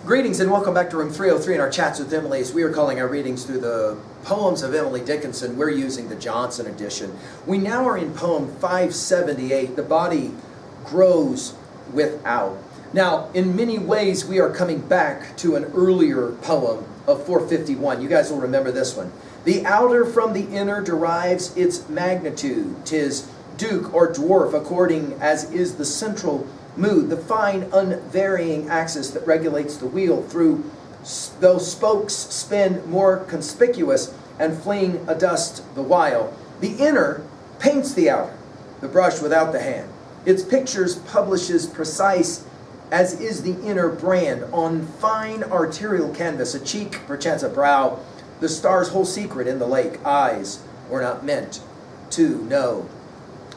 Greetings and welcome back to room 303 in our chats with Emily. As we are calling our readings through the poems of Emily Dickinson, we're using the Johnson edition. We now are in poem 578, The Body Grows Without. Now, in many ways, we are coming back to an earlier poem of 451. You guys will remember this one. The outer from the inner derives its magnitude. 'Tis duke or dwarf according as is the central mood, the fine unvarying axis that regulates the wheel through those spokes spin more conspicuous and fling adust the while. The inner paints the outer, the brush without the hand. Its pictures publishes precise as is the inner brand on fine arterial canvas, a cheek, perchance a brow, the star's whole secret in the lake. Eyes were not meant to know.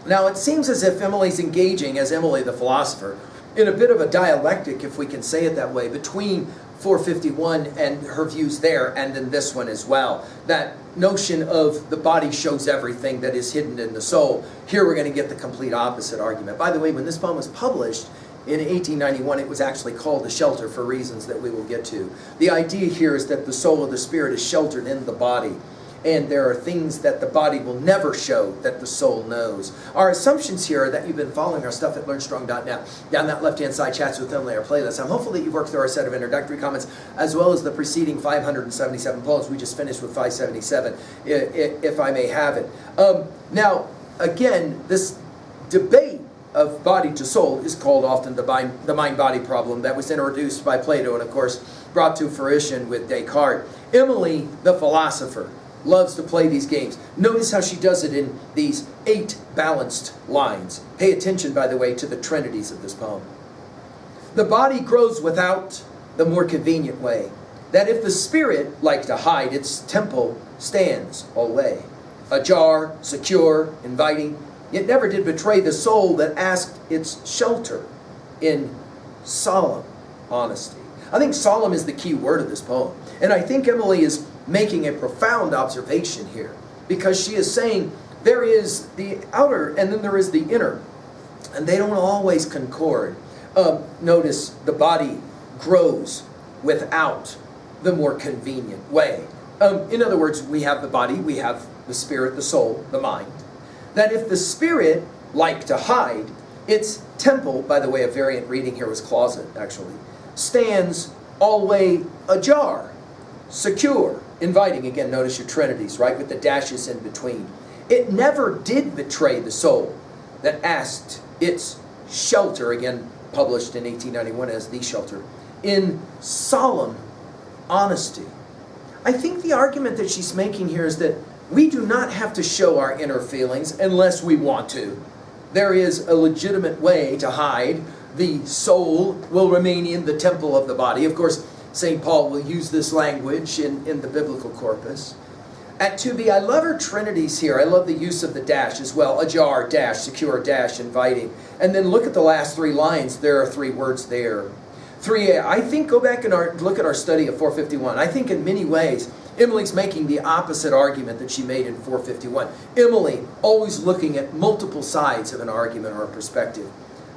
Now, it seems as if Emily's engaging, as Emily the philosopher, in a bit of a dialectic, if we can say it that way, between 451 and her views there, and in this one as well. That notion of the body shows everything that is hidden in the soul. Here we're going to get the complete opposite argument. By the way, when this poem was published in 1891, it was actually called The Shelter for reasons that we will get to. The idea here is that the soul of the spirit is sheltered in the body. And there are things that the body will never show that the soul knows. Our assumptions here are that you've been following our stuff at LearnStrong.net. Down that left-hand side, Chats with Emily, our playlist. I'm hopeful that you've worked through our set of introductory comments, as well as the preceding 577 poems. We just finished with 577, if I may have it. Now, again, this debate of body to soul is called often the mind-body problem that was introduced by Plato and, of course, brought to fruition with Descartes. Emily, the philosopher, loves to play these games. Notice how she does it in these 8 balanced lines. Pay attention, by the way, to the trinities of this poem. The body grows without the more convenient way, that if the spirit, like to hide, its temple stands alway. Ajar, secure, inviting, yet never did betray the soul that asked its shelter in solemn honesty. I think solemn is the key word of this poem. And I think Emily is making a profound observation here, because she is saying there is the outer and then there is the inner, and they don't always concord. Notice the body grows without the more convenient way. In other words, we have the body, we have the spirit, the soul, the mind. That if the spirit like to hide, its temple, by the way, a variant reading here was closet actually, stands alway ajar, secure, inviting. Again, notice your trinities, right, with the dashes in between. It never did betray the soul that asked its shelter, again published in 1891 as The Shelter, in solemn honesty. I think the argument that she's making here is that we do not have to show our inner feelings unless we want to. There is a legitimate way to hide. The soul will remain in the temple of the body. Of course, St. Paul will use this language in the biblical corpus. At 2b, I love her trinities here. I love the use of the dash as well. Ajar, dash, secure, dash, inviting. And then look at the last 3 lines. There are 3 words there. 3a, I think, go back and look at our study of 451. I think in many ways, Emily's making the opposite argument that she made in 451. Emily, always looking at multiple sides of an argument or a perspective.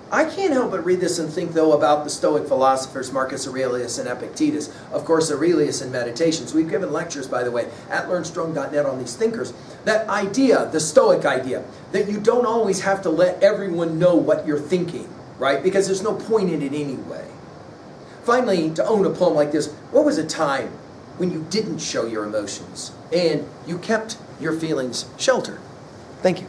I can't help but read this and think, though, about the Stoic philosophers Marcus Aurelius and Epictetus. Of course, Aurelius in Meditations. We've given lectures, by the way, at LearnStrong.net on these thinkers. That idea, the Stoic idea, that you don't always have to let everyone know what you're thinking, right? Because there's no point in it anyway. Finally, to own a poem like this, what was a time when you didn't show your emotions and you kept your feelings sheltered? Thank you.